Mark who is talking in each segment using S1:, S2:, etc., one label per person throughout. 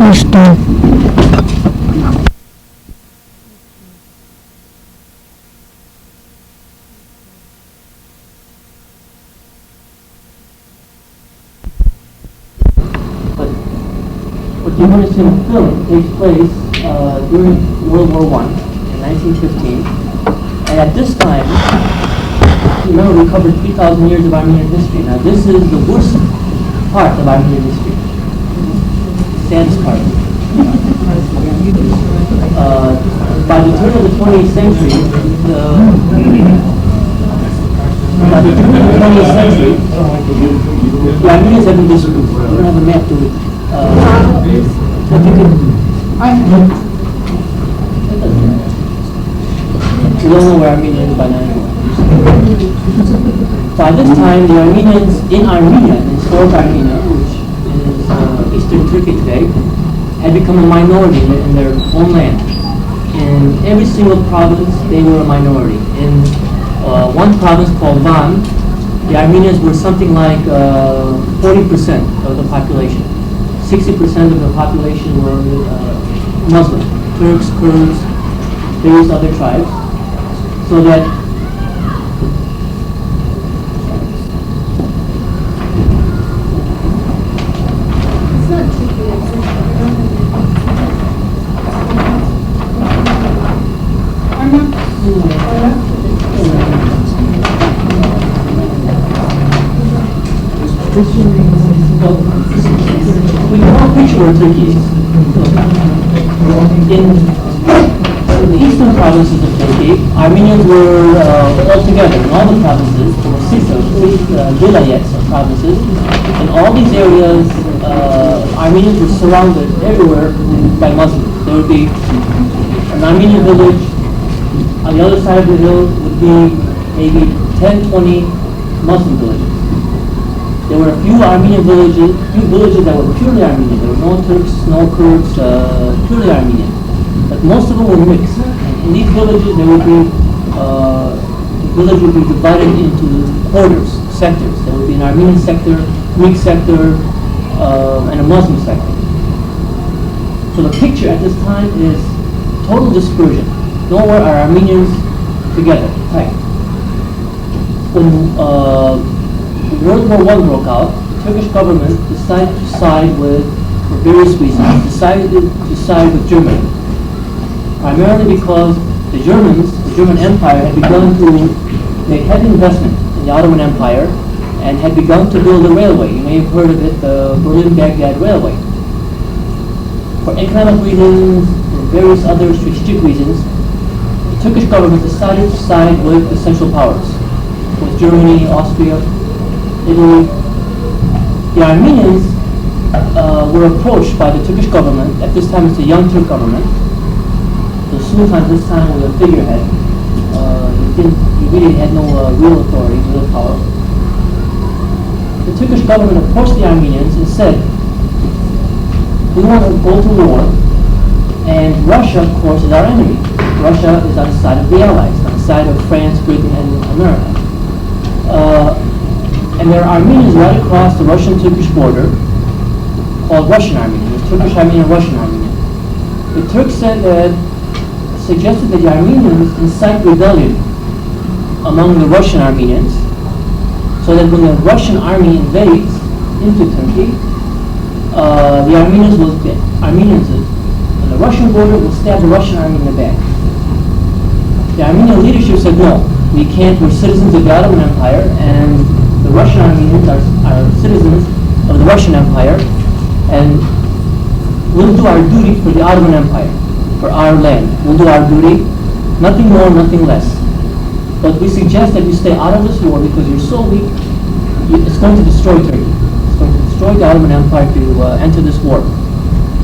S1: What you're going to see in the film takes place during World War I in 1915. And at this time, remember we covered 3,000 years of Armenian history. Now this is the worst part of Armenian history. The saddest part. By the turn of the 20th century, the Armenians have been disproved. We don't have a map, do we? If you could, we don't know where Armenia is by now anymore. By this time, the Armenians in Armenia, in historic Armenia, which is eastern Turkey today, had become a minority in their homeland. In every single province, they were a minority. In one province called Van, the Armenians were something like 40% of the population. 60% of the population were Muslim, Turks, Kurds, various other tribes. So that we can all picture where Turkey is. In the eastern provinces of Turkey, Armenians were all together in all the provinces. There were six vilayets of provinces. In all these areas, Armenians were surrounded everywhere by Muslims. There would be an Armenian village. On the other side of the hill would be maybe 10, 20 Muslim villages. There were a few Armenian villages, that were purely Armenian. There were no Turks, no Kurds, purely Armenian. But most of them were mixed. In these villages, there would be the village would be divided into quarters, sectors. There would be an Armenian sector, Greek sector, and a Muslim sector. So the picture at this time is total dispersion. Nowhere are Armenians together, tight. When World War I broke out, the Turkish government decided to side with, for various reasons, decided to side with Germany. Primarily because the German Empire had begun to make heavy investment in the Ottoman Empire and had begun to build a railway. You may have heard of it, the Berlin-Baghdad Railway. For economic reasons, for various other strategic reasons, the Turkish government decided to side with the Central Powers, with Germany, Austria, Italy. The Armenians were approached by the Turkish government. At this time, it's a young Turk government. The Sultan at this time was a figurehead. He really had no real authority, real power. The Turkish government approached the Armenians and said, we want to go to war, and Russia, of course, is our enemy. Russia is on the side of the Allies, on the side of France, Britain, and America. And there are Armenians right across the Russian-Turkish border called Russian Armenian. There's Turkish Armenian, Russian Armenian. The Turks suggested that the Armenians incite rebellion among the Russian Armenians, so that when the Russian army invades into Turkey, the Armenians on the Russian border will stab the Russian army in the back. The Armenian leadership said, no, we can't, we're citizens of the Ottoman Empire, and the Russian Armenians are citizens of the Russian Empire, and we'll do our duty for the Ottoman Empire, for our land. We'll do our duty, nothing more, nothing less. But we suggest that you stay out of this war because you're so weak, it's going to destroy Turkey. It's going to destroy the Ottoman Empire to enter this war.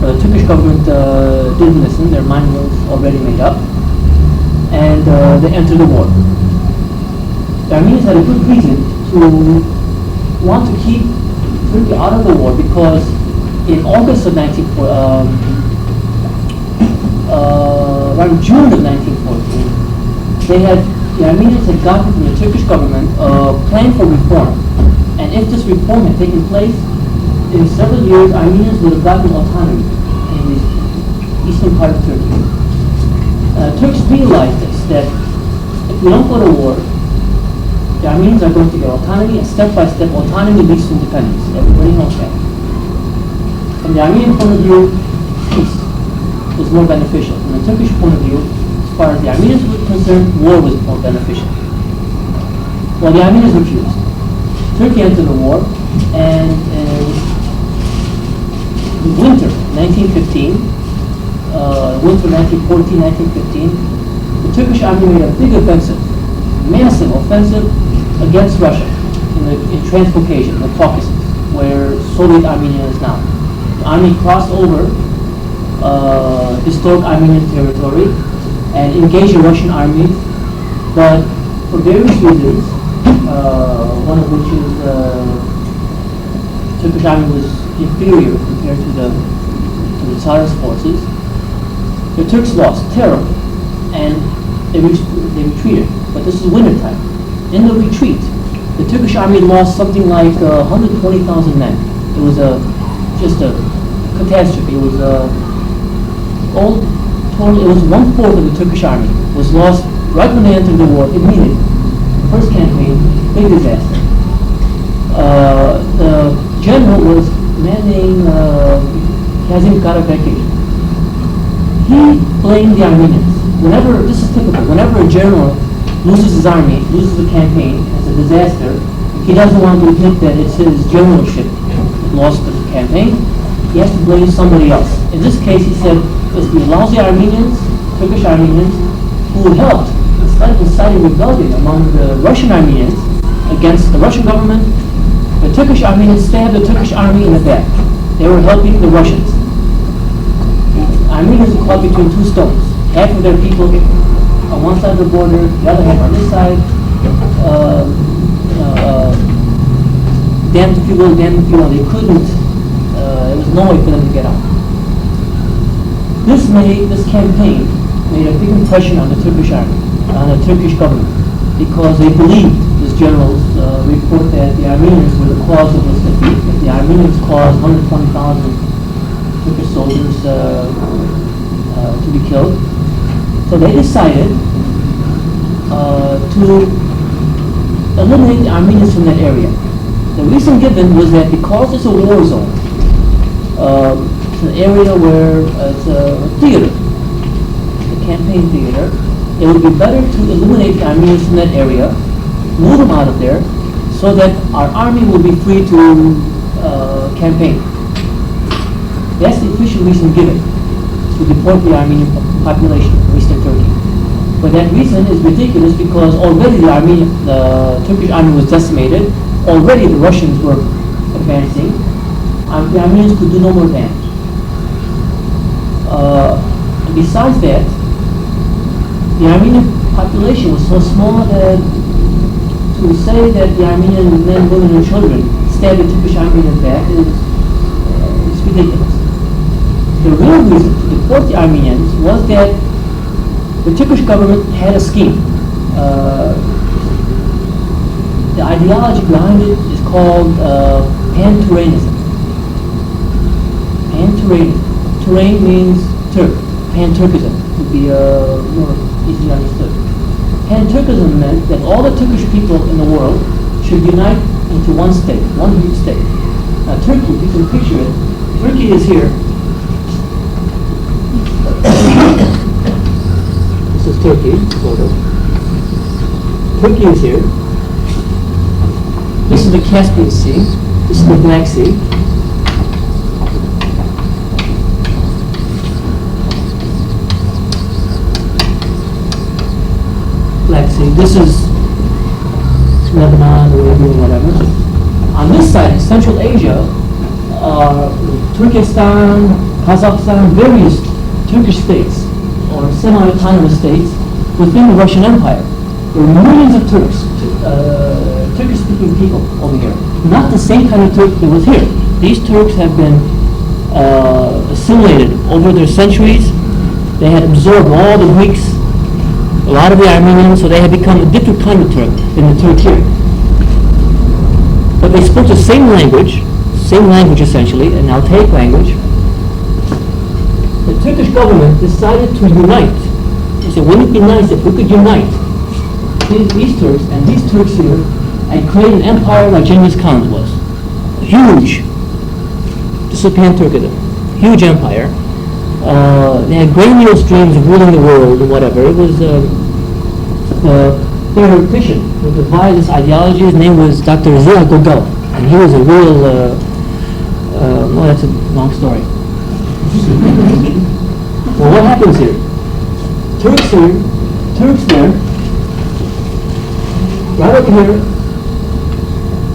S1: But the Turkish government didn't listen, their mind was already made up, and they entered the war. The Armenians had a good reason to want to keep Turkey out of the war because in August of around June of 1914, the Armenians had gotten from the Turkish government a plan for reform. And if this reform had taken place, in several years, Armenians would have gotten autonomy. And eastern part of Turkey. Turks realized this, that if we don't go to war, the Armenians are going to get autonomy, and step-by-step autonomy leads to independence. Everybody knows that. From the Armenian point of view, peace was more beneficial. From the Turkish point of view, as far as the Armenians were concerned, war was more beneficial. Well, the Armenians refused. Turkey entered the war, and in winter 1915, winter 1914, 1915, the Turkish army made a big offensive, massive offensive against Russia in Transcaucasia, the Caucasus, where Soviet Armenia is now. The army crossed over historic Armenian territory and engaged the Russian army, but for various reasons, one of which is Turkish army was inferior compared to the Tsarist forces. The Turks lost terribly, and they retreated. But this is winter time. In the retreat, the Turkish army lost something like 120,000 men. It was just a catastrophe. It was it was 1/4 of the Turkish army was lost right when they entered the war. Immediately, first campaign, big disaster. The general was a man named Kazim Karabekir. He blamed the Armenians. This is typical, whenever a general loses his army, loses a campaign, as a disaster, he doesn't want to admit that it's his generalship that lost the campaign. He has to blame somebody else. In this case, he said it's the lousy Armenians, Turkish Armenians, who helped inciting rebellion among the Russian Armenians against the Russian government. The Turkish Armenians stabbed the Turkish army in the back. They were helping the Russians. The Armenians were caught between two stones. Half of their people on one side of the border, the other half on this side. Damned if you will, damned if you will. They couldn't. There was no way for them to get out. This campaign made a big impression on the Turkish army, on the Turkish government, because they believed this general's report that the Armenians were the cause of this defeat. That the Armenians caused 120,000 Turkish soldiers to be killed. So they decided to eliminate the Armenians from that area. The reason given was that because it's a war zone, it's an area where it's a theater, a campaign theater, it would be better to eliminate the Armenians from that area, move them out of there, so that our army will be free to campaign. That's the official reason given, to deport the Armenian population from Eastern Turkey. But that reason is ridiculous because already the Turkish army was decimated, already the Russians were advancing, the Armenians could do no more damage. And besides that, the Armenian population was so small that to say that the Armenian men, women, and children stabbed the Turkish army in the back is ridiculous. The real reason to deport the Armenians was that the Turkish government had a scheme. The ideology behind it is called pan-Turainism. Pan-Turainism. Turain means Turk. Pan-Turkism would be more easily understood. Pan-Turkism meant that all the Turkish people in the world should unite into one state, one huge state. Now Turkey, you can picture it. Turkey is here. This is Turkey, photo. Turkey is here. This is the Caspian Sea. This is the Black Sea. Black Sea. This is Lebanon, Arabia, whatever. On this side, in Central Asia, Turkestan, Kazakhstan, various Turkish states or semi-autonomous states within the Russian Empire. There were millions of Turks, Turkish-speaking people over here. Not the same kind of Turk that was here. These Turks have been assimilated over their centuries. They had absorbed all the Greeks, a lot of the Armenians, so they had become a different kind of Turk than the Turk here. But they spoke the same language essentially, an Altaic language. The Turkish government decided to unite. They said, wouldn't it be nice if we could unite these Turks and these Turks here and create an empire like Genghis Khan was? Huge. This is Pan-Turkism. Huge empire. They had grandiose dreams of ruling the world or whatever. It was theoretician who devised this ideology. His name was Dr. Ziya Gogol, and he was a real, no, that's a long story. Well, what happens here? Turks here, Turks there, right up here,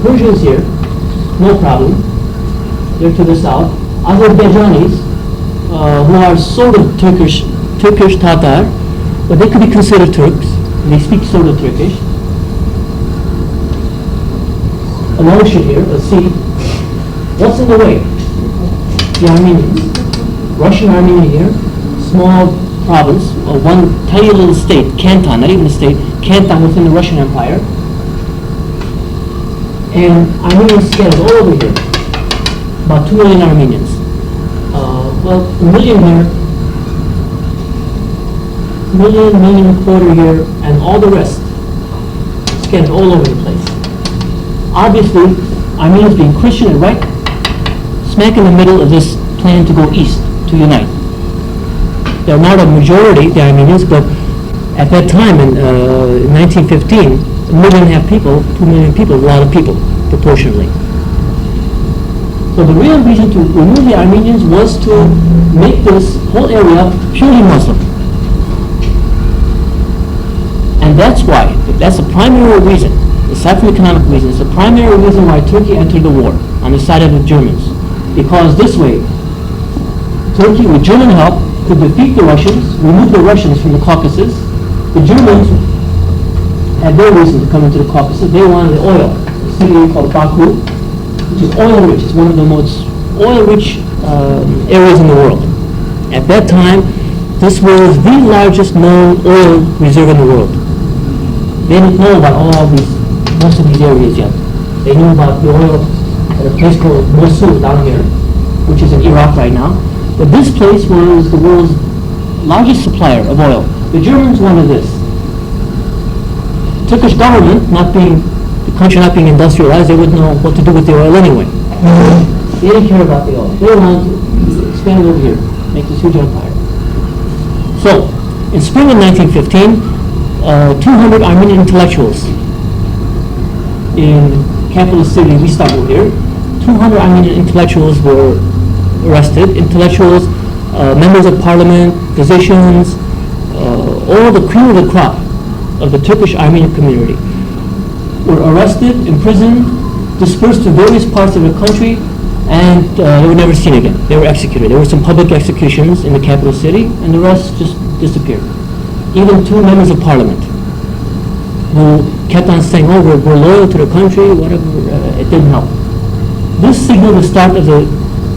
S1: Persians here, no problem. They're to the south. Azerbaijanis, who are sort of Turkish Tatar, but they could be considered Turks. They speak sort of Turkish. An ocean here, a sea. What's in the way? The Armenians. Russian Armenia here, small province, one tiny little state, canton, not even a state, canton within the Russian Empire. And Armenians scattered all over here. About 2 million Armenians. Well, a million here, million and a quarter here, and all the rest scattered all over the place. Obviously, Armenians being Christian and right smack in the middle of this plan to go east, to unite. They're not a majority, the Armenians, but at that time in 1915, 1.5 million people, 2 million people, a lot of people, proportionally. So the real reason to remove the Armenians was to make this whole area purely Muslim. And that's why, that's the primary reason, aside from economic reasons, the primary reason why Turkey entered the war on the side of the Germans. Because this way, Turkey, with German help, could defeat the Russians, remove the Russians from the Caucasus. The Germans had their reason to come into the Caucasus. They wanted the oil. A city called Baku, which is oil-rich. It's one of the most oil-rich areas in the world. At that time, this was the largest known oil reserve in the world. They didn't know about most of these areas yet. They knew about the oil at a place called Mosul down here, which is in Iraq right now. But this place was the world's largest supplier of oil. The Germans wanted this. Turkish government, the country not being industrialized, they wouldn't know what to do with the oil anyway. They didn't care about the oil. They wanted to expand over here, make this huge empire. So, in spring of 1915, 200 Armenian intellectuals in capital city Istanbul here, 200 Armenian intellectuals were arrested. Intellectuals, members of parliament, physicians, all the cream of the crop of the Turkish Armenian community were arrested, imprisoned, dispersed to various parts of the country, and they were never seen again. They were executed. There were some public executions in the capital city, and the rest just disappeared. Even 2 members of parliament who kept on saying, oh, we're loyal to the country, whatever, it didn't help. This signaled the start of the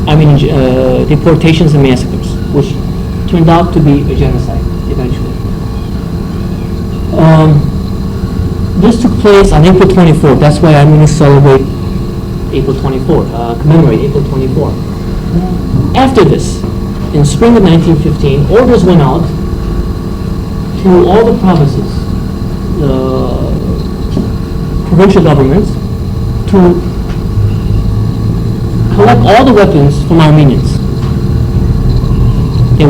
S1: Armenian deportations and massacres, which turned out to be a genocide eventually. This took place on April 24th. That's why Armenians celebrate April 24th, commemorate April 24th. After this, in spring of 1915, orders went out to all the provinces, the provincial governments, to collect all the weapons from Armenians. It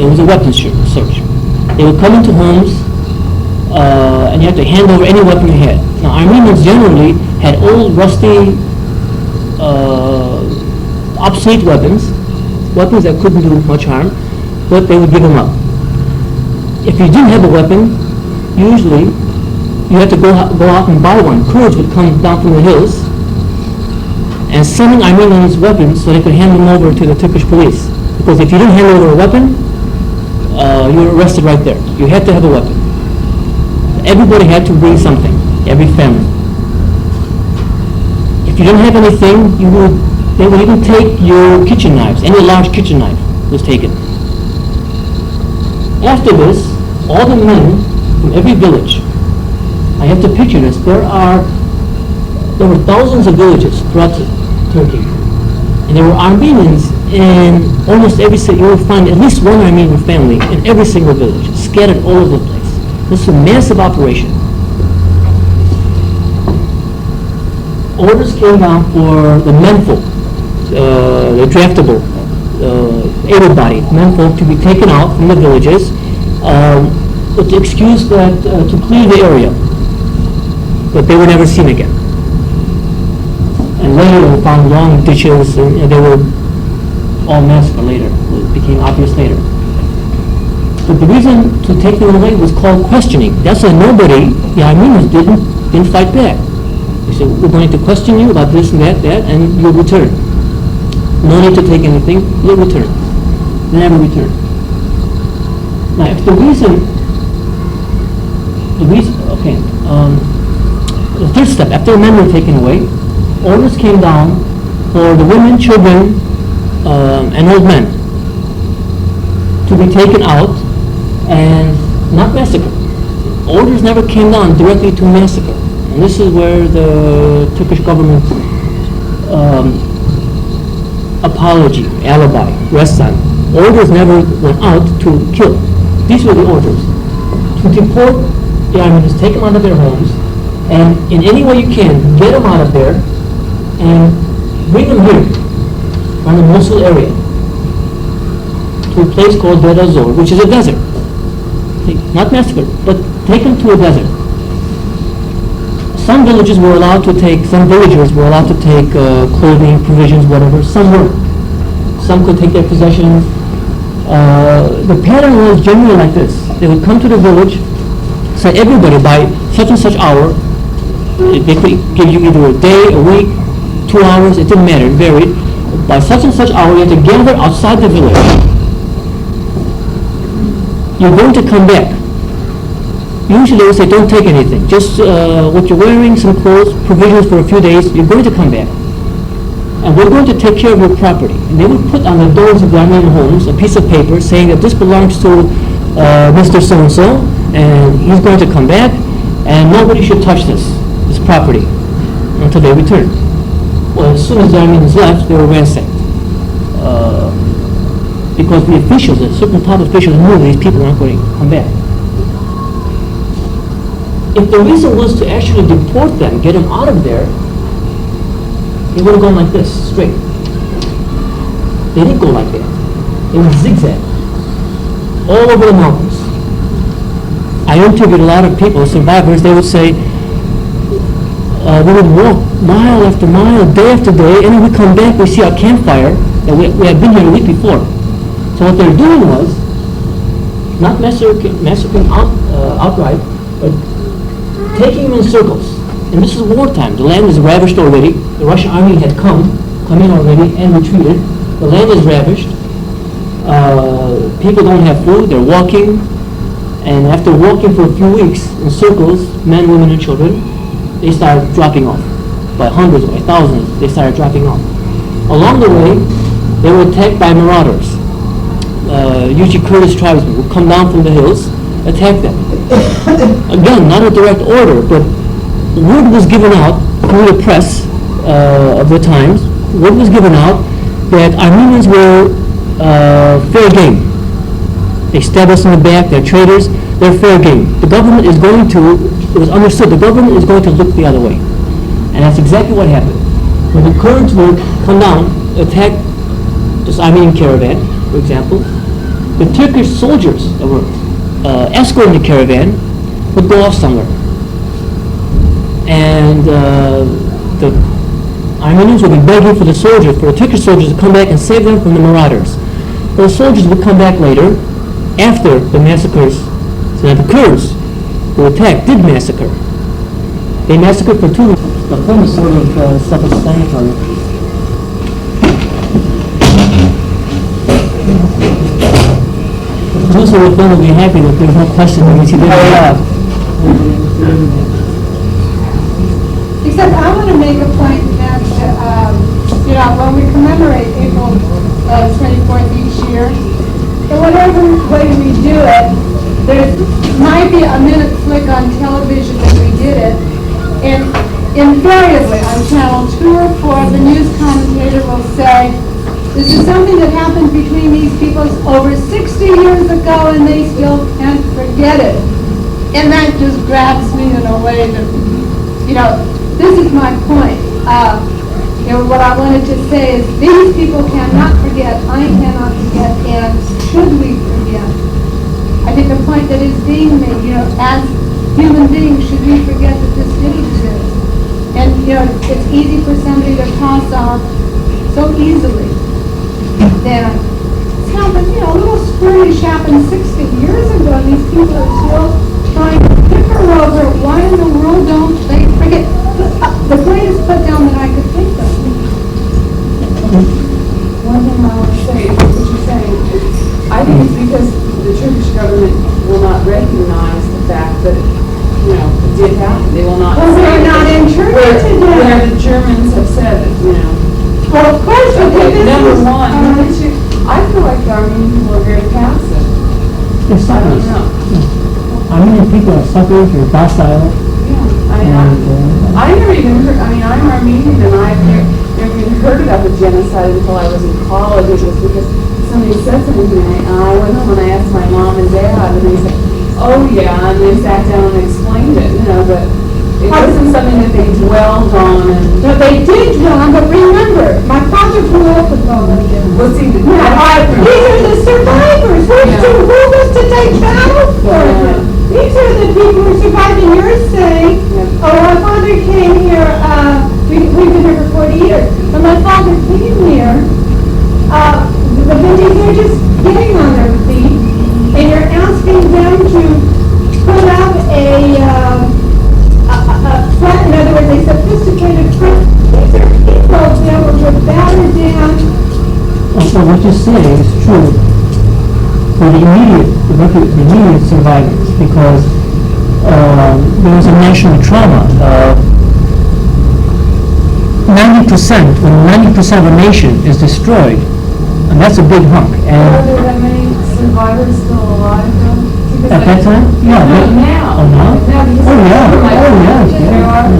S1: was a weapons search. They would come into homes, and you had to hand over any weapon you had. Now, Armenians generally had old, rusty, obsolete weapons that couldn't do much harm, but they would give them up. If you didn't have a weapon, usually you had to go out and buy one. Kurds would come down from the hills and summon Armenians' weapons so they could hand them over to the Turkish police. Because if you didn't hand over a weapon, you were arrested right there. You had to have a weapon. Everybody had to bring something, every family. If you didn't have anything, they would even take your kitchen knives. Any large kitchen knife was taken. After this, all the men from every village, I have to picture this, there were thousands of villages throughout Turkey. And there were Armenians
S2: in almost every city, you will find at least one Armenian family in every single village, scattered all over the place. This is a massive operation. Orders came down for the menfolk, the draftable, able-bodied menfolk to be taken out from the villages with the excuse that to clear the area, but they were never seen again. And later we found long ditches, and they were all massacred later. It became obvious later. But the reason to take them away was called questioning. That's why nobody, the Armenians, didn't fight back. They said, we're going to question you about this and that, and you'll return. No need to take anything, you'll return. They never return. Now, if the third step, after the men were taken away, orders came down for the women, children, and old men to be taken out and not massacred. Orders never came down directly to massacre. And this is where the Turkish government apology, alibi, rests on. Orders never went out to kill. These were the orders. To deport the Armenians, take them out of their homes, and in any way you can, get them out of there and bring them here, around the Mosul area, to a place called Deir az-Zor, which is a desert. Not massacred, but take them to a desert. Some villagers were allowed to take clothing, provisions, whatever. Some weren't. Some could take their possessions. The pattern was generally like this. They would come to the village, say everybody by such and such hour, they could give you either a day, a week, 2 hours, it didn't matter, it varied. By such and such hour, you have to gather outside the village. You're going to come back. Usually they would say, don't take anything. Just what you're wearing, some clothes, provisions for a few days, you're going to come back. And we're going to take care of your property. And they would put on the doors of the Armenian homes a piece of paper saying that this belongs to Mr. So-and-so, and he's going to come back, and nobody should touch this property until they return. Well, as soon as the Armenians left, they were ransacked. Because the officials, the certain top officials knew these people aren't going to come back. If the reason was to actually deport them, get them out of there, they would have gone like this, straight. They didn't go like that. They would zigzag all over the mountains. I interviewed a lot of people, survivors. They would say, we would walk mile after mile, day after day, and then we come back, we see our campfire, that we had been here a week before. So what they're doing was, not massacring outright, but taking them in circles. And this is wartime. The land is ravished already. The Russian army had come in already and retreated. The land is ravished. People don't have food. They're walking. And after walking for a few weeks in circles, men, women, and children, they started dropping off. By hundreds, by thousands, they started dropping off. Along the way, they were attacked by marauders. Usually Kurdish tribesmen would come down from the hills, attack them. Again, not a direct order, but word was given out through the press of the times. Word was given out that Armenians were fair game. They stabbed us in the back, they're traitors, they're fair game. The government is going to, it was understood, the government is going to look the other way. And that's exactly what happened. When the Kurds would come down, attack this Armenian caravan, for example, the Turkish soldiers that were escorting the caravan would go off somewhere. And the Armenians would be begging for the soldiers, for the Turkish soldiers to come back and save them from the marauders. But the soldiers would come back later, after the massacres. So that the Kurds who attacked did massacre. They massacred for 2 weeks. The film is sort of self-explanatory. The producer of the film will be happy that there's no question because he didn't laugh.
S3: Except I want to make a point that, when we commemorate April 24th each year, in whatever way we do it, there might be a minute flick on television that we did it, and invariably on channel 2 or 4, the news commentator will say, This is something that happened between these peoples over 60 years ago, and they still can't forget it. And that just grabs me in a way that, this is my point. What I wanted to say is these people cannot forget, I cannot forget, and should we forget? I think the point that is being made, as human beings, should we forget that this did exist? And, it's easy for somebody to pass off so easily that it's happened, a little skirmish happened 60 years ago, and these people are still trying to picker over why in the world don't they forget. The greatest put down that I could think of.
S4: One thing I want to say is what you're saying. I think it's because the Turkish government will not recognize the fact that, it did happen. They will not.
S3: Well, we're not in Turkey today.
S4: Where the Germans have said that,
S3: Well, of course,
S4: okay, number one. Number two, I feel like the Armenian people are very passive.
S2: They're
S4: I don't
S2: suckers.
S4: know.
S2: Armenian people are suckers, they're docile.
S4: I never even heard, I'm Armenian and I've never even heard about the genocide until I was in college. It was because somebody said something to me and I went home and I asked my mom and dad and they said, oh yeah, and they sat down and explained it, but it wasn't something that they dwelled on and...
S3: No, they did dwell on, but remember, my father grew up with all of them.
S4: Well, see,
S3: These are the survivors. Who was to take battle for them? These are the people who survived, and you're saying, our father came here, we've been here for 40 years. When my father came here, the Benjis are just getting on their feet, and you're asking them to put up a front, in other words, a sophisticated front. These are people that were battered down.
S2: So what you're saying is true for the immediate survivors, because there was a national trauma. 90%, when 90% of a nation is destroyed, and that's a big hunk.
S4: Are there that many survivors still alive though?
S2: At that time? Yeah.
S4: Now.
S2: Oh, now? Oh, yeah.
S4: There are.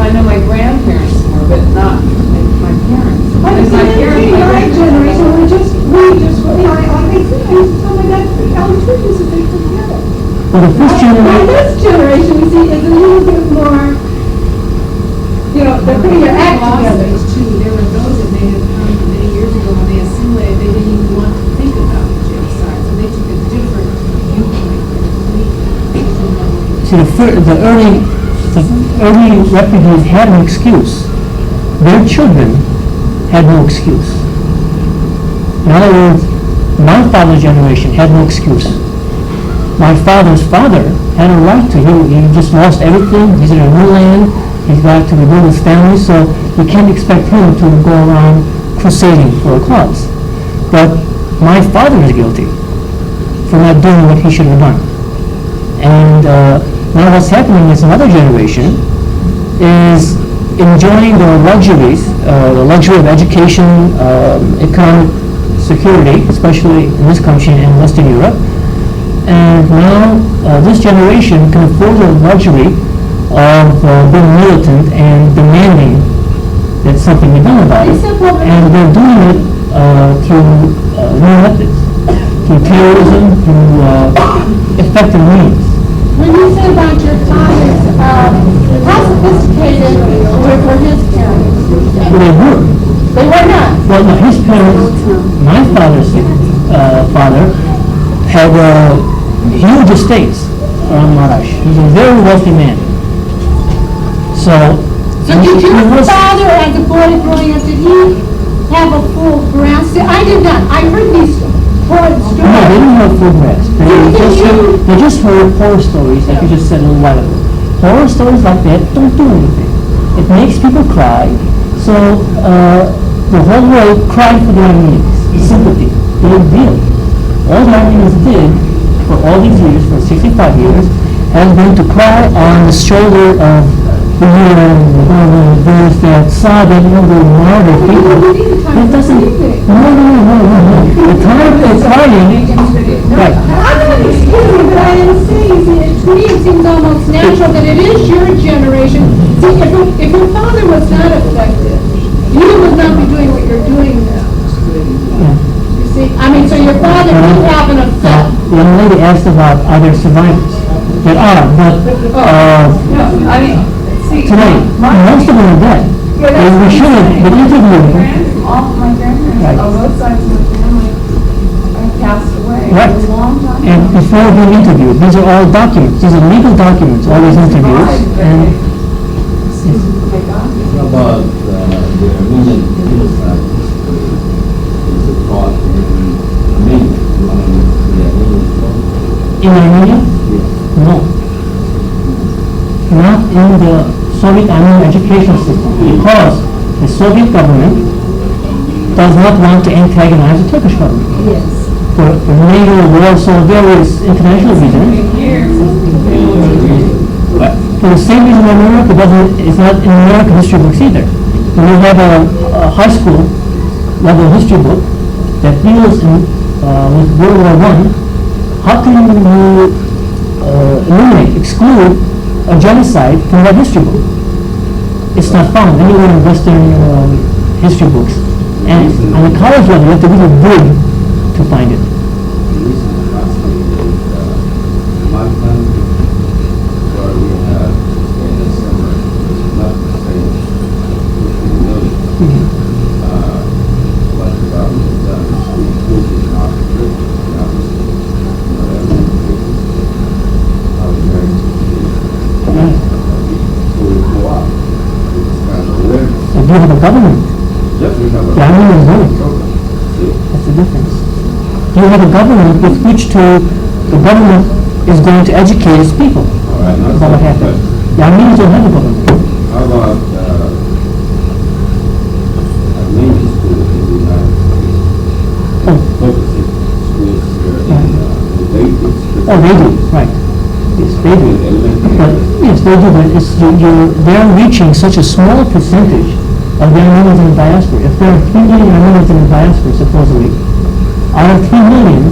S4: I know my grandparents were, but not my parents.
S3: My generation, we just, like I said, I used to tell my dad, electricians, if they forget it.
S2: Well, the first generation...
S3: This generation, we see, is a little bit more, they're putting their act together.
S5: Too. There were those that may have come many years ago when they assimilated, they didn't even want to think about the genocide, so they took a different viewpoint.
S2: See, the early refugees had an excuse. Their children had no excuse. In other words, my father's generation had no excuse. My father's father had a right to. He just lost everything. He's in a new land. He's got to rebuild his family, so you can't expect him to go around crusading for a cause. But my father is guilty for not doing what he should have done. And now what's happening is another generation is enjoying the luxuries, the luxury of education, economic security, especially in this country and Western Europe. And now this generation can afford the luxury of being militant and demanding that something be done about it. And they're doing it through new methods, through terrorism, through effective means.
S3: When you say about your father's, how sophisticated were his parents?
S2: They were.
S3: They were not.
S2: Well, no, his parents, my father's father, had huge estates around Marash. He was a very wealthy man. So
S3: did your father, as a boy growing up, did he have a full grasp? I did not. I heard these horrid stories.
S2: No, they didn't have full grasp. They just heard horror stories, like you just said a little while ago. Horror stories like that don't do anything. It makes people cry. So the whole world cried for the Armenians. Sympathy. Big deal. All the Armenians did for all these years, for 65 years, has been to cry on the shoulder of the those that saw that they murder people. It doesn't. No. The time for crying. Right.
S3: I'm not excusing, but I am saying, to me it seems almost natural that it is your generation. See, if your father was not affected, you would not be doing what you're doing now. that do have an effect.
S2: The young lady asked about are there survivors? There are, but
S4: No, I mean, see.
S2: today, most of them are dead. And we should have been interviewing them.
S4: All my grandparents
S2: Right.
S4: on both sides of the family have passed away
S2: Right.
S4: a long time.
S2: And before being interviewed, these are all documents. These are legal documents, all these interviews. And
S6: How about the Armenian genocide? Is it taught in Armenia, among the Armenian people?
S2: in Armenia,
S6: Yes.
S2: no. Not in the Soviet Armenian education system, because the Soviet government does not want to antagonize the Turkish government.
S5: Yes.
S2: For NATO, Warsaw, various international reasons. But for the same reason America is not in American history books either. When you have a high school level history book that deals with World War I, how can you eliminate, exclude a genocide from that history book? It's not found anywhere in Western history books. And on the college level, you have to really dig to find it.
S6: The reason I'm asking is, my country, where we have in the summer, is not the same. 15 million. What the government does, which is not true, obviously, whatever it is, how Americans so we go out. It's kind of awareness.
S2: And do you have a government?
S6: Yes, we have a.
S2: Yeah, I mean, it's good.
S6: program. See?
S2: That's the difference. Do you have a government with which the government is going to educate its people
S6: All right, now
S2: about what happened? The Armenians don't have a government.
S6: how about Armenian schools in the United States?
S2: Oh,
S6: Focusing schools here in the Lagos.
S2: oh, they do, right. Yes, they do. But, yes, they do, but they're reaching such a small percentage of the Armenians in the diaspora. If there are 3 million Armenians in the diaspora, supposedly, out of 3 million,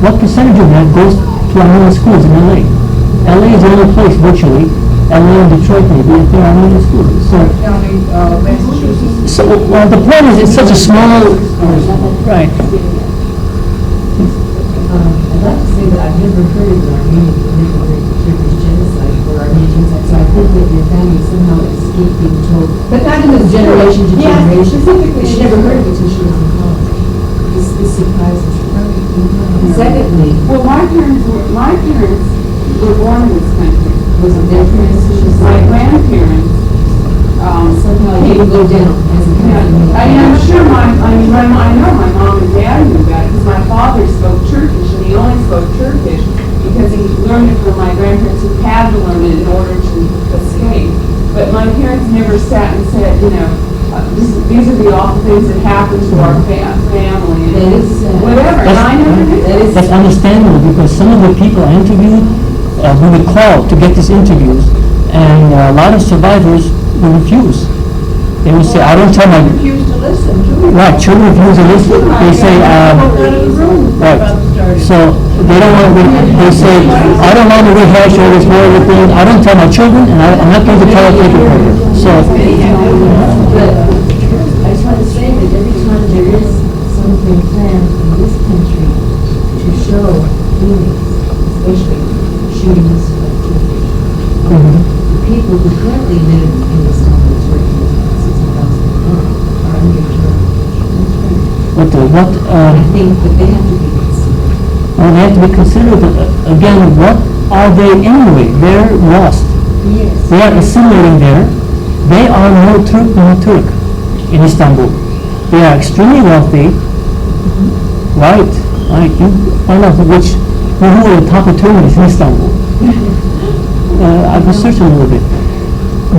S2: what percentage of that goes to Armenian schools in LA? LA is the only place, virtually, LA and Detroit maybe, if there are Armenian schools.
S5: County, Massachusetts.
S2: So, well, the point is, it's such a small, right.
S7: I'd like to say that I've never heard of an Armenian committed to Turkish genocide or Armenian genocide, so I think that your family somehow escaped being told, but not in this generation to
S3: Yes,
S7: generation.
S3: specifically.
S7: She never heard of it until she was in college. This surprises her. Secondly,
S4: Well, my parents were born in this country.
S7: was it their parents who was
S4: My grandparents,
S7: somehow it didn't go down as a family?
S4: I mean, I'm sure I know my mom and dad knew that because my father spoke Turkish and he only spoke Turkish because he learned it from my grandparents who had to learn it in order to escape. But my parents never sat and said, these are the awful things that happen to our family
S7: That
S4: and
S7: is sad.
S4: whatever. And I never knew
S7: That is
S2: That's understandable, because some of the people I interviewed, who would call to get these interviews, and a lot of survivors will refuse. They will say, I don't tell my,
S3: Refuse to listen to it.
S2: right, children refuse to listen. They say, right. So they don't want, they say, I don't want to rehash all this horrible thing. I don't tell my children, and I'm not going to tell a people further. So,
S7: But I just want to say that every time there is something planned in this country to show healings, especially shootings like Turkish, the people who currently live in Istanbul, Turkey, 60,000 people, are under Turkish.
S2: what,
S7: I think that they have to be considered.
S2: well, they have to be considered, but again, what are they anyway? They're lost.
S7: Yes.
S2: They are assimilating there. They are more Turk than Turk in Istanbul. They are extremely wealthy. Right. You find out who are the top attorneys in Istanbul. I've researched a little bit.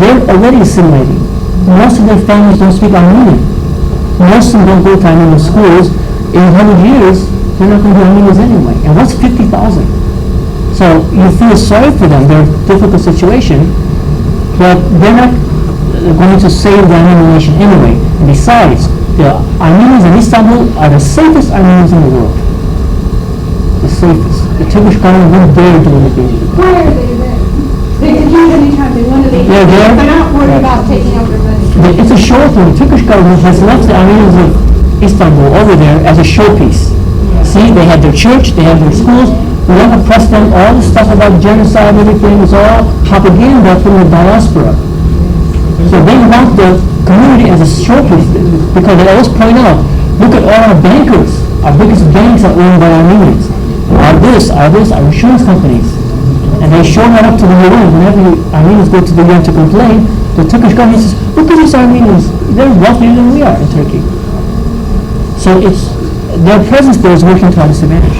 S2: They're already assimilating. Most of their families don't speak Armenian. Most of them don't go to Armenian schools. In 100 years, they're not going to be Armenians anyway. And what's 50,000? So you feel sorry for them. They're in a difficult situation, but they're not going to save the Armenian nation anyway. And besides, the Armenians in Istanbul are the safest Armenians in the world. The safest. The Turkish government won't dare do anything.
S3: Why are they there? They can leave anytime they want to leave.
S2: They're there?
S3: They're not worried
S2: Right.
S3: about taking over money.
S2: It's a show thing. The Turkish government has left the Armenians of Istanbul over there as a showpiece. see, they have their church, they have their schools. We want to press them all the stuff about genocide and everything is all propaganda from the diaspora. So they want the community as a showpiece because they always point out, look at all our bankers. Our biggest banks are owned by Armenians. Our insurance companies. And they show that up to the UN. Whenever Armenians go to the UN to complain, the Turkish government says, look at these Armenians. They're wealthier than we are in Turkey. So their presence there is working to our disadvantage.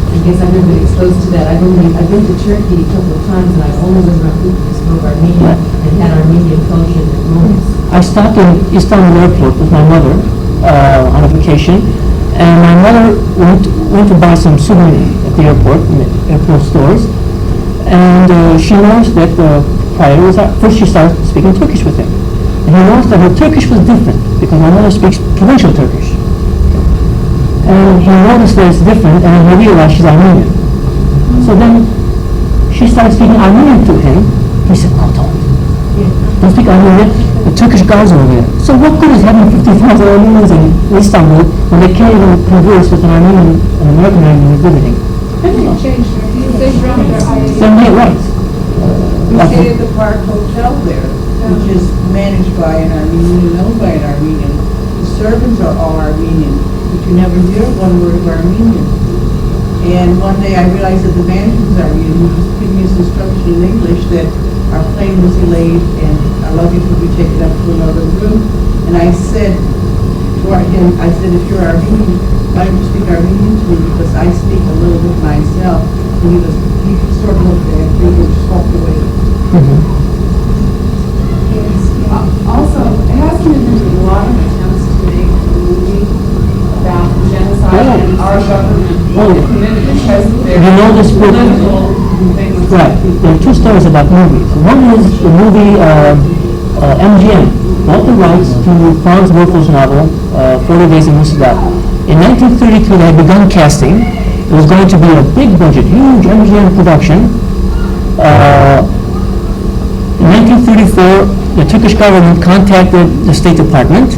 S7: I guess I've never been exposed to that. I've been to Turkey a couple of times, and I only was around people who spoke Armenian and had Armenian culture and moments.
S2: I stopped in Istanbul airport with my mother on a vacation, and my mother went to buy some souvenirs at the airport, in the airport stores, and she noticed that the proprietor was first she started speaking Turkish with him, and he noticed that her Turkish was different because my mother speaks provincial Turkish. And he noticed that it's different, and he realized she's Armenian. So then she started speaking Armenian to him. He said, "Oh, don't speak Armenian. The Turkish guys over there." So what good is having 50,000 Armenians in Istanbul when they can't even converse with an Armenian, an American Armenian visiting?
S3: They changed their views. They dropped their ideas.
S2: Then they're right.
S8: We stayed at the Park Hotel there, which is managed by an Armenian and owned by an Armenian. The servants are all Armenian, but you never hear one word of Armenian. And one day I realized that the manager was Armenian. He was giving us instruction in English that our plane was delayed and our luggage would be taken up to another room. And I said to him, if you're Armenian, why don't you speak Armenian to me? Because I speak a little bit myself. And he sort of looked at me and just walked away.
S4: Also, hasn't there been a lot of attempts to make a movie about genocide and our government committed because there's
S2: this book?
S4: political things?
S2: Right. There are two stories about movies. One is the movie MGM bought the rights to Franz Werfel's novel, 40 Days in Muscat. In 1932, they had begun casting. It was going to be a big budget, huge MGM production. In 1934, the Turkish government contacted the State Department,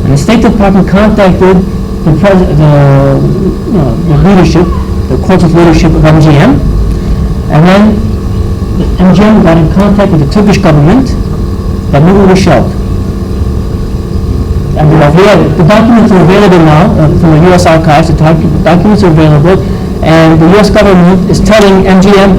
S2: and the State Department contacted the leadership, the corporate leadership of MGM, and then MGM got in contact with the Turkish government. That movie was shelved. And the documents are available now from the U.S. archives. The documents are available, and the U.S. government is telling MGM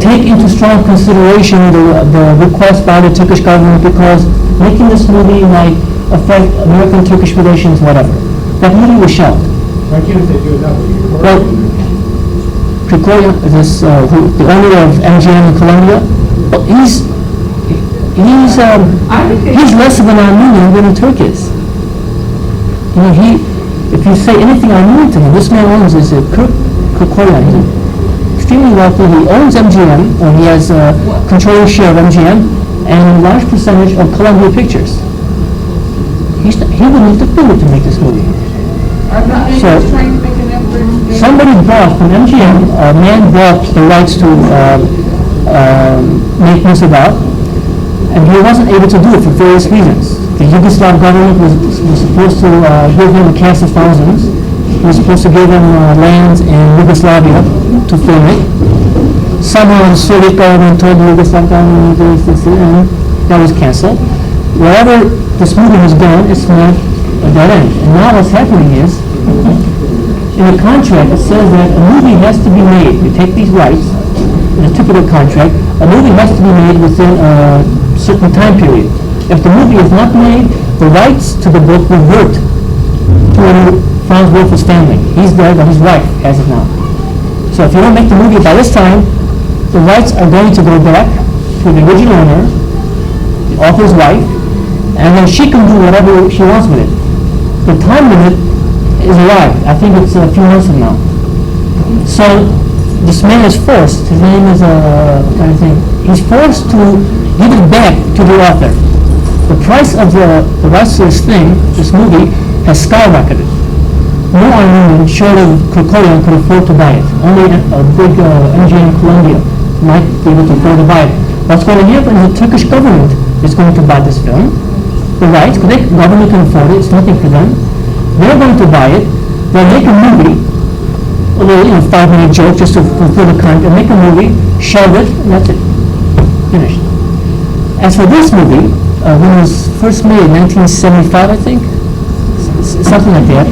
S2: take into strong consideration the request by the Turkish government because making this movie might affect American-Turkish relations, whatever. That movie was shelved.
S9: Why can't they do that with your
S2: Well, Krikoyan, the owner of MGM in Colombia, he's less of an Armenian than a Turk is. You know, if you say anything Armenian to him, this man owns is Krikoyan. He's extremely wealthy. He owns MGM, or he has a controlling share of MGM, and a large percentage of Columbia Pictures. He wouldn't have been to make this movie. So,
S8: Trying to make an effort.
S2: somebody bought from MGM, a man bought the rights to make Muscat, and he wasn't able to do it for various reasons. The Yugoslav government was supposed to give him a cast of thousands. He was supposed to give him lands in Yugoslavia to film it. Somehow the Soviet government told the Yugoslav government and that was canceled. Wherever this movie has gone, it's not a dead end. And now what's happening is, in the contract it says that a movie has to be made. You take these rights, in a typical contract, a movie has to be made within a certain time period. If the movie is not made, the rights to the book revert to Franz Werfel's family. He's dead, but his wife has it now. So if you don't make the movie by this time, the rights are going to go back to the original owner, the author's wife, and then she can do whatever she wants with it. The time limit is arrived. I think it's a few months from now. So this man is forced, his name is he's forced to give it back to the author. The price of the rights to this movie, has skyrocketed. No Armenian, short of Krikoyan, could afford to buy it. Only a big MGM Colombia might be able to afford to buy it. What's going to happen is the Turkish government is going to buy this film. The rights, because the government can afford it, it's nothing for them. They're going to buy it. They'll make a movie, a little 5-minute joke just to fulfill the content. Make a movie, show it, and that's it. Finished. As for this movie, when it was first made in 1975, I think, something like that,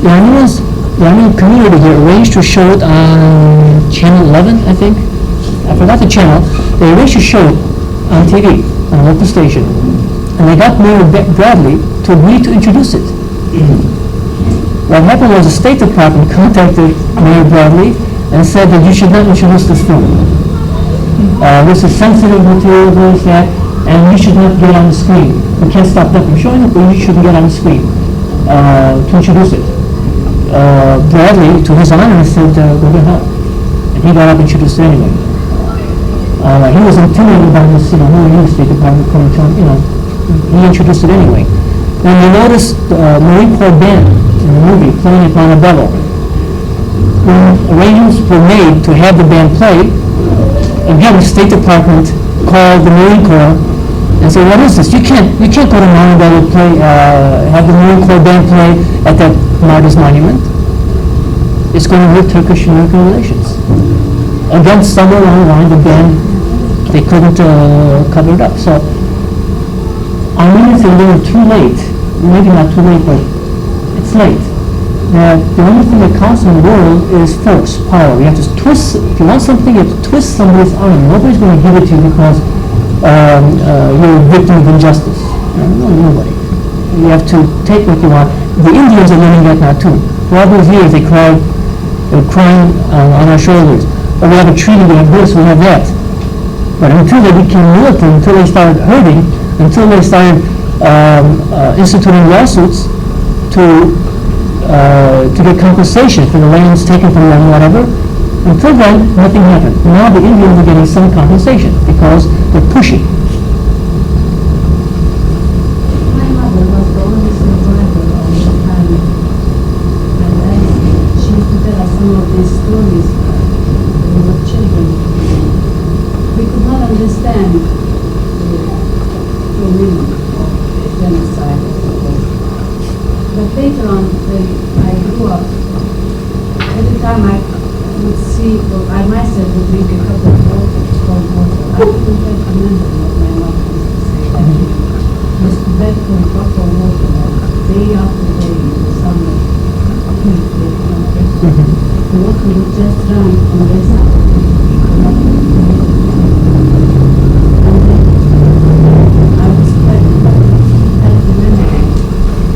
S2: the Armenian community here arranged to show it on Channel 11, I think. I forgot the channel. They arranged to show it on TV, on a local station. And they got Mayor Bradley to agree to introduce it. What happened was the State Department contacted Mayor Bradley and said that you should not introduce this film. This is sensitive material, this, that, and you should not get on the screen. We can't stop that from showing it, but you shouldn't get on the screen to introduce it. Bradley, to his honor, said, go to hell. And he got up and introduced it anyway. He was intimidated by this, who knew the State Department couldn't tell him, he introduced it anyway. Then you notice the Marine Corps band in the movie playing at Montebello. When arrangements were made to have the band play, again, the State Department called the Marine Corps and said, what is this? You can't go to Montebello play, have the Marine Corps band play at that martyrs monument. It's going to hurt Turkish-American relations. Again, somewhere along the line, the band, they couldn't cover it up. So Armenians are a little too late. Maybe not too late, but it's late. The only thing that counts in the world is force, power. You have to twist, if you want something, you have to twist somebody's arm. Nobody's going to give it to you because you're a victim of injustice. Nobody. You have to take what you want. The Indians are learning that now too. For all those years they were crying on our shoulders. Oh, we have a treaty, we have this, we have that. But until they became militant, until they started hurting, until they started instituting lawsuits to get compensation for the lands taken from them, whatever. Until then, nothing happened. Now the Indians are getting some compensation because they're pushing.
S7: My mother was the only survivor of the family, and she used to tell us some of these stories when we were children. We could not understand the meaning of genocide. But later on, when I grew up, every time I would see, or I myself would drink a cup of water, cold water, I couldn't help remembering what my mother used to say. That she used to beg for a cup of water day after day in the summer heat. The water would just run on this side. And then I was quite remembering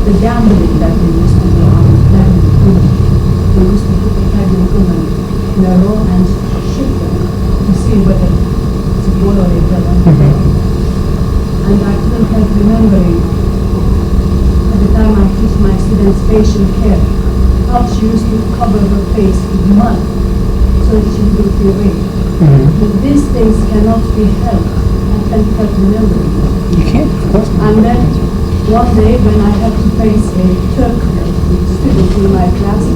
S7: the gambling that they used to do on pregnant women. They used to put a pregnant woman in a row and shoot them to see whether it's a boy or a girl. And I couldn't help remembering at the time I teach my students facial care, how she used to cover her face with mud so that she wouldn't feel raped. But these things cannot be helped. I can't help remembering.
S2: You can't, of course not.
S7: And then one day when I had to face a Turk student in my class,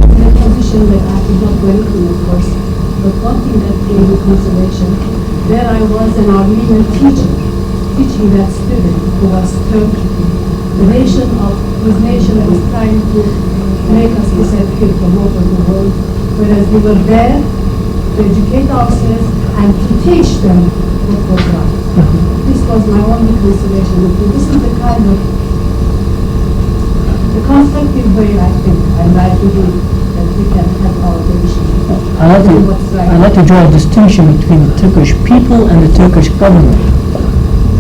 S7: in a position that I could not do anything, of course, but one thing that gave me consolation, there I was an Armenian teacher, teaching that student who was Turk. The nation of his nation was trying to make us disappear from over the world, whereas we were there to educate ourselves and to teach them what was right. This was my only consolation. This is the kind of the constructive way I think, and I believe that we can help our nation.
S2: I'd like to draw a distinction between the Turkish people and the Turkish government.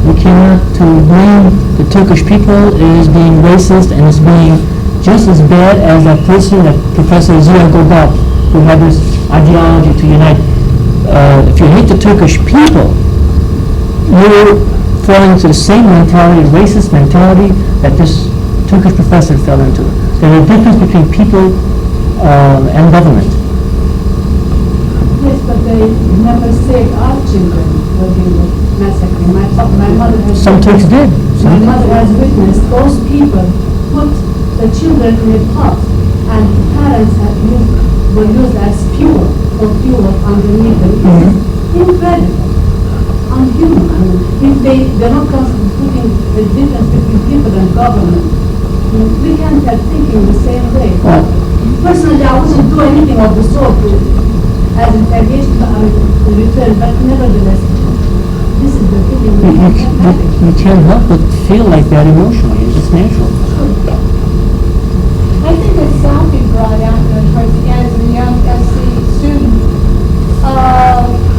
S2: We cannot blame the Turkish people as being racist and as being just as bad as that person, that Professor Ziya Gogol, who had this ideology to unite. If you hate the Turkish people, you're falling into the same mentality, racist mentality, that this Turkish professor fell into. There's a difference between people and government.
S7: Yes, but they never saved our children when they were massacring. My mother has
S2: Some Turks did.
S7: My mother has witnessed those people put the children in a pot, and the parents were used as fuel underneath them. It's incredible, unhuman. I mean, if they're not putting the difference between people and government, We can't help thinking the same way.
S2: Well,
S7: Personally, I wouldn't do anything of the sort as against the return, but nevertheless, this is the feeling we can't have it.
S2: you can't help but feel like that emotionally. It's just natural.
S3: I think as Sophie brought out towards the end as a young SC student,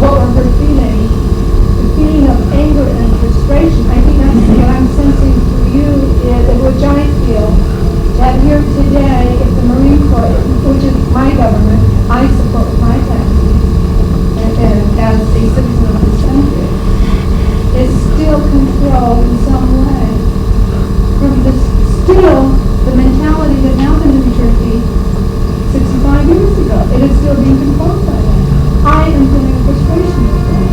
S3: what were her feelings? The feeling of anger and frustration. I think that's what I'm sensing for you is which I feel that here today, if the Marine Corps, which is my government, I support my taxes, and as a citizen of this country, is still controlled in some way from the mentality that happened in Turkey 65 years ago. It is still being controlled by that. I am feeling frustration with that.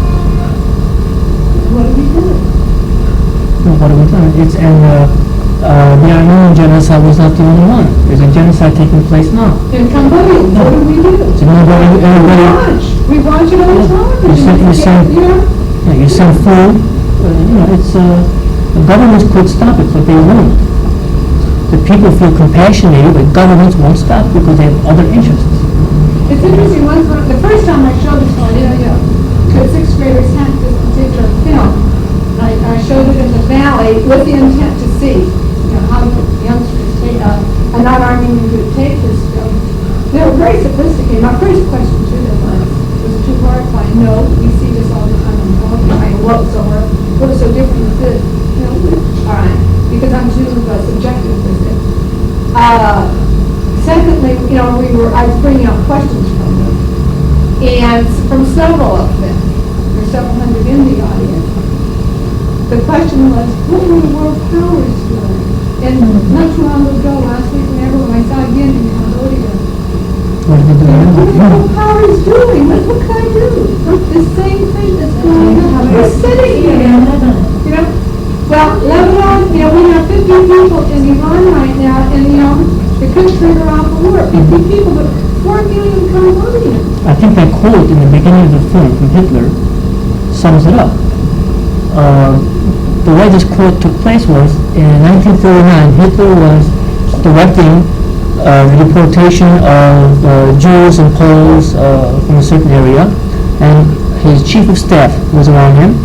S3: What do we do?
S2: What have we done? The Armenian genocide was not the only one. There's a genocide taking place now.
S3: In Cambodia, what do we do?
S2: So everybody,
S3: We watch it on television.
S2: you send food. The governments could stop it, but they won't. The people feel compassionated, but governments won't stop because they have other interests.
S3: It's interesting, the first time I showed this one, the sixth graders had this particular film. I showed it in the valley with the intent to see, how youngsters take, a non-Armenian group take this film. They were very sophisticated. My first question to them was too horrifying. No, we see this all the time in California. What is so different with this? All right, because I'm too subjective with it. Secondly, I was bringing out questions from them, and from several of them, there's several hundred in the audience. The question was, what were the world powers doing? And not too long ago, last week, whenever I saw again in Cambodia, what are the world powers doing? What can I do? The same thing that's going on. We're sitting here. Well, Lebanon, we have 50 people in Iran right now, and the country are off the war. 50 people, but 4 million Cambodians.
S2: I think that quote in the beginning of the film from Hitler sums it up. The way this quote took place was in 1939, Hitler was directing the deportation of Jews and Poles from a certain area, and his chief of staff was around him,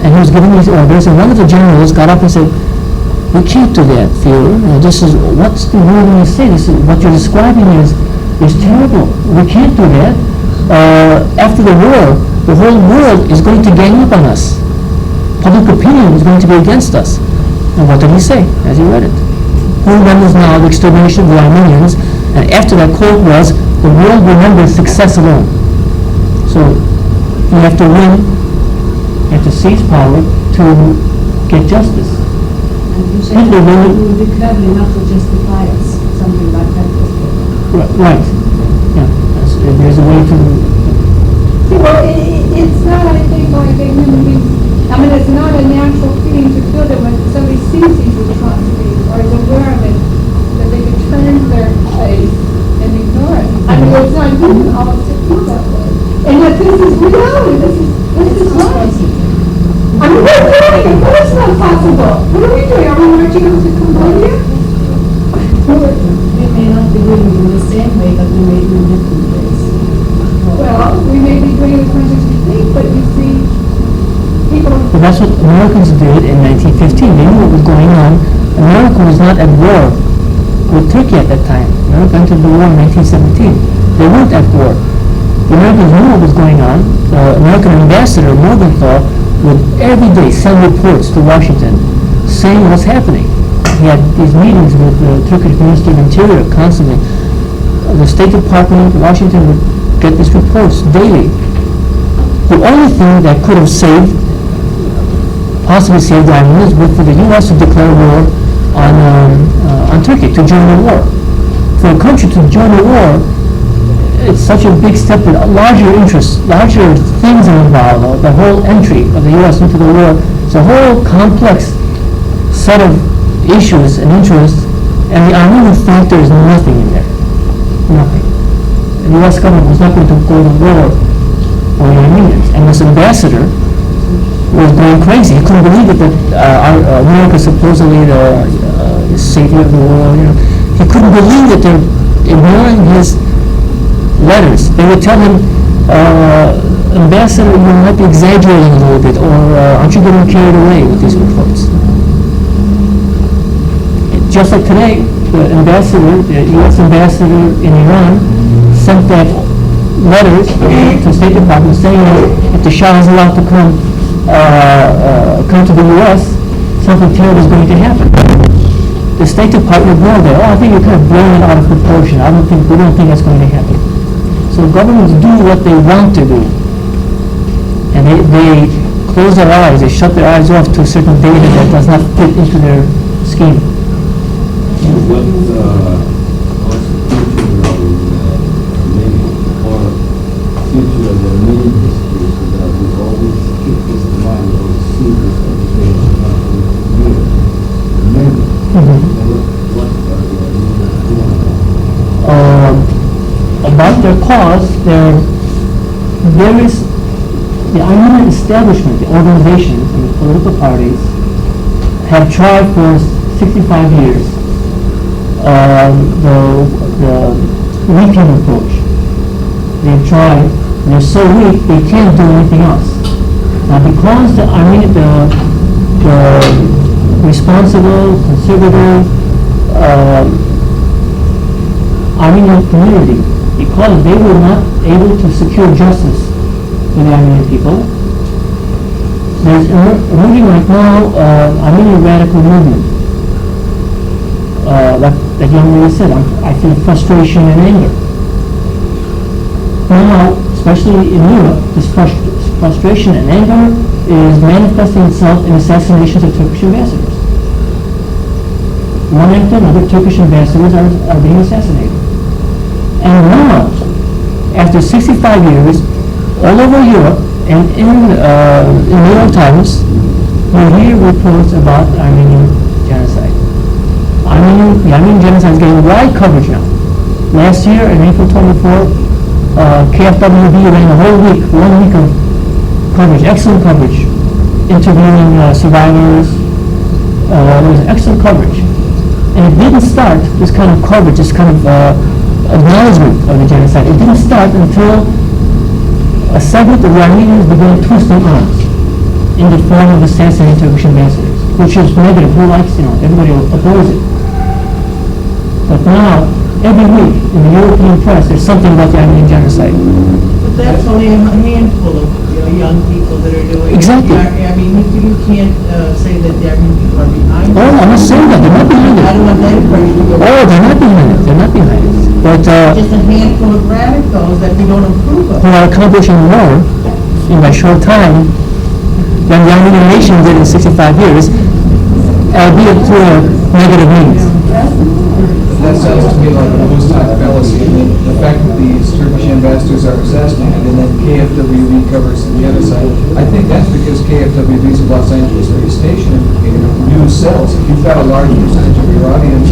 S2: and he was giving these orders, and one of the generals got up and said, "We can't do that, Führer. What's the word when you say this? What you're describing is terrible. We can't do that. After the war, the whole world is going to gang up on us. Public opinion is going to be against us." And what did he say as he read it? Who remembers now the extermination of the Armenians? And after that quote was, "The world remembers success alone." So you have to win, you have to seize power to get justice.
S7: And you say that it would be clever enough to justify us, something like that.
S2: Right. Yeah. There's a way to.
S3: Well, it's not, I think, like a human being. I mean, it's not a natural feeling to feel that when somebody sees these atrocities or is aware of it, that they can turn their face and ignore it. I mean, it's not human always to feel that way. And yet this is reality. This is right. I mean, we're doing it. But it's not possible. What are we doing? Are we marching up to Cambodia?
S7: We may not be doing it in the same way, but we may do it in different ways.
S3: Well, we may be doing it as much as we think, but you see, people.
S2: But that's what Americans did in 1915. They knew what was going on. America was not at war with Turkey at that time. America entered the war in 1917. They weren't at war. The Americans knew what was going on. The American ambassador, Morgenthau, would every day send reports to Washington saying what's happening. He had these meetings with the Turkish Minister of Interior constantly. The State Department, Washington, would get these reports daily. The only thing that could have possibly saved the Armenians was for the U.S. to declare war on Turkey, to join the war. For a country to join the war, it's such a big step with larger interests, larger things are involved. The whole entry of the U.S. into the war, it's a whole complex set of issues and interests, and the Armenian factor is nothing in there. Nothing. The U.S. government was not going to go to war for the Armenians, and this ambassador was going crazy. He couldn't believe it that America supposedly the savior of the world. He couldn't believe that they're ignoring his letters. They would tell him, Ambassador, you might be exaggerating a little bit, or aren't you getting carried away with these reports? Just like today, the U.S. ambassador in Iran sent back letters to the State Department saying that if the Shah is allowed to come to the U.S., something terrible is going to happen. The State Department ignored that. I think you're kind of blowing it out of proportion. We don't think that's going to happen. So governments do what they want to do. And they close their eyes, they shut their eyes off to certain data that does not fit into their scheme.
S6: What what's the future of Armenia, or future of the Armenian history, so that we always keep this in mind, we always see this education happening here, Armenia. What are the Armenians doing?
S2: About their cause, there is the Armenian establishment, the organizations and the political parties have tried for 65 years the weakening approach. They've tried, and they're so weak they can't do anything else. Now, because the responsible, conservative Armenian community, because they were not able to secure justice for the Armenian people, there's emerging right now Armenian radical movement. Like that young lady said, I feel frustration and anger. Now, especially in Europe, this frustration and anger is manifesting itself in assassinations of Turkish ambassadors. One after another, Turkish ambassadors are being assassinated. And now, after 65 years, all over Europe and in New York Times, we hear reports about Armenian genocide. The Armenian genocide is getting wide coverage now. Last year, in April 24, KFWB ran a whole week, 1 week of coverage, excellent coverage, interviewing survivors. It was excellent coverage. And it didn't start, this kind of coverage, this kind of acknowledgement of the genocide. It didn't start until a segment of the Armenians began twisting arms in the form of assassinating Turkish ambassadors, which is negative. Who likes, everybody will oppose it. But now, every week in the European press, there's something about the Armenian genocide.
S8: But that's only a handful of young people that are doing it.
S2: Exactly.
S8: I mean, you can't say that the Armenian people are behind it.
S2: Oh, I'm not saying that. They're not behind it.
S8: I don't want that impression to go.
S2: Oh, they're not behind it. They're not behind it. But
S8: Just a handful of radicals that we don't approve of.
S2: who are accomplishing more in a short time than the Armenian nation did in 65 years, albeit through negative means.
S10: That sounds to me like a post-hoc fallacy. The fact that these Turkish ambassadors are assassinated and then KFWB covers the genocide, I think that's because KFWB is a Los Angeles-based station and news sells. If you've got a large percentage of your audience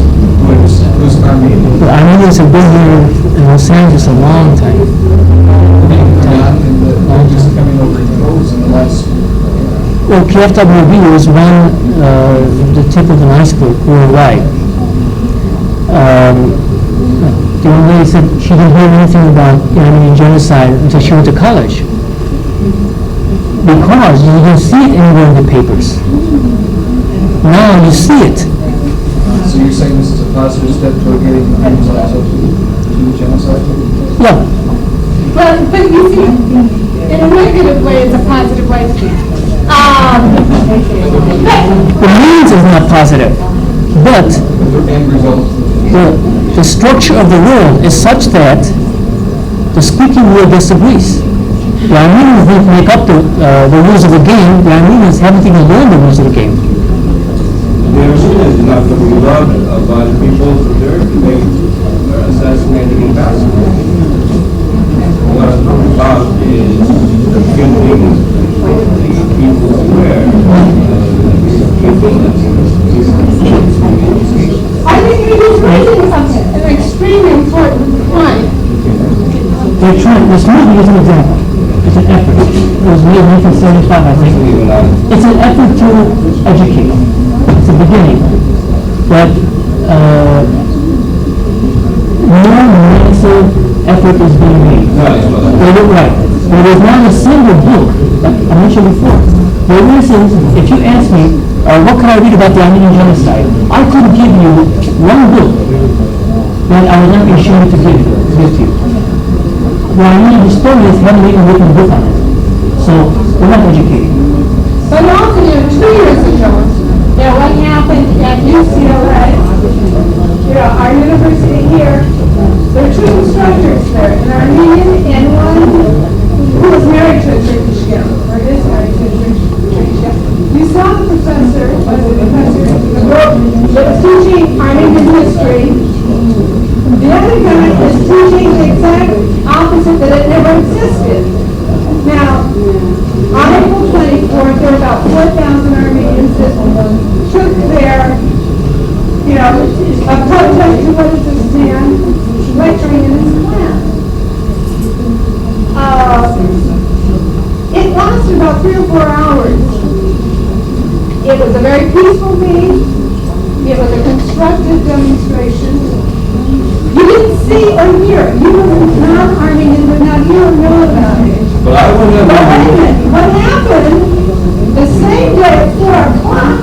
S10: who's Armenian,
S2: The Armenians have been here in Los Angeles a long time.
S10: and they're just coming over in droves in the last.
S2: Well, KFWB was the tip of an iceberg worldwide. The young lady said she didn't hear anything about the Armenian genocide until she went to college. Because you didn't see it anywhere in the papers. Now you see it.
S10: So you're saying this is a positive step toward getting Armenians also to the genocide?
S2: Yeah.
S3: But you see, in a negative way, it's a positive way.
S2: The means is not positive, but
S10: The end result.
S2: the structure of the world is such that the squeaky wheel disagrees. The Armenians didn't make up the rules of the game. The Armenians haven't even learned the rules of the game.
S6: The Armenians do not beloved by the people for their debate. They're assassinating ambassadors. What it's about is the giving the people aware
S3: I think you're just raising an extremely important point.
S2: They're trying. This movie is an example. It's an effort. It was made in 1975, I think. It's an effort to educate. It's a beginning. But Right. But there's not a single book, like I mentioned before. For instance, if you ask me, what can I read about the Armenian genocide? I couldn't give you one book that I would not be ashamed to give to you. The Armenian historians haven't even written a book on it. So we're not educated.
S3: But also, 2 years ago, what happened at UCLA, our university here, there are 2 instructors there, an Armenian and one who was married to a Turkish gal, or is married to a Turkish gal. You saw the professor, the group that was teaching Armenian history. The other guy is teaching the exact opposite, that it never existed. Now, on April 24th, there were about 4,000 Armenians that took their, a protest to what is this man lecturing in his class. It lasted about 3 or 4 hours. It was a very peaceful meeting. It was a constructive demonstration. You didn't see or hear. You were non-Armenian, would not hear or know about it.
S6: But I would have.
S3: But wait a minute, what happened, the same day at 4 o'clock,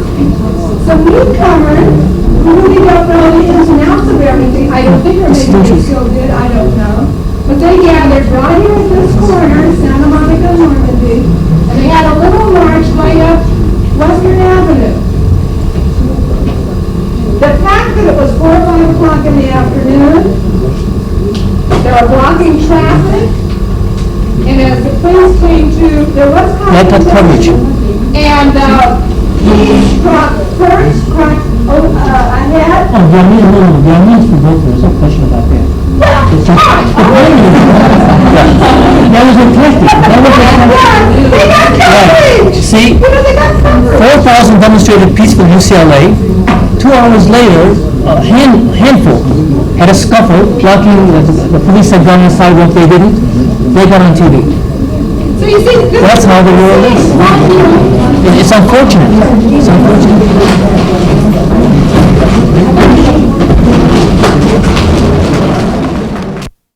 S3: some newcomer who really don't know the ins and outs of everything, I don't think, or maybe they still did, I don't know, but they gathered right here at this corner, Santa Monica, Normandy, and they had a little march right up Western Avenue. The fact that it was 4 or 5 o'clock in the afternoon, they were blocking traffic, and as the police came to, there was
S2: coverage.
S3: And he struck first, cracked ahead.
S2: Oh, the Armenians for both, there's no question about that. That was a tactic.
S3: They got coverage!
S2: See, 4,000 demonstrated peaceful UCLA. 2 hours later, a handful had a scuffle, blocking, the police had gone inside what they didn't. They got on TV.
S3: So you see,
S2: That's how the world is. It's unfortunate. It's unfortunate.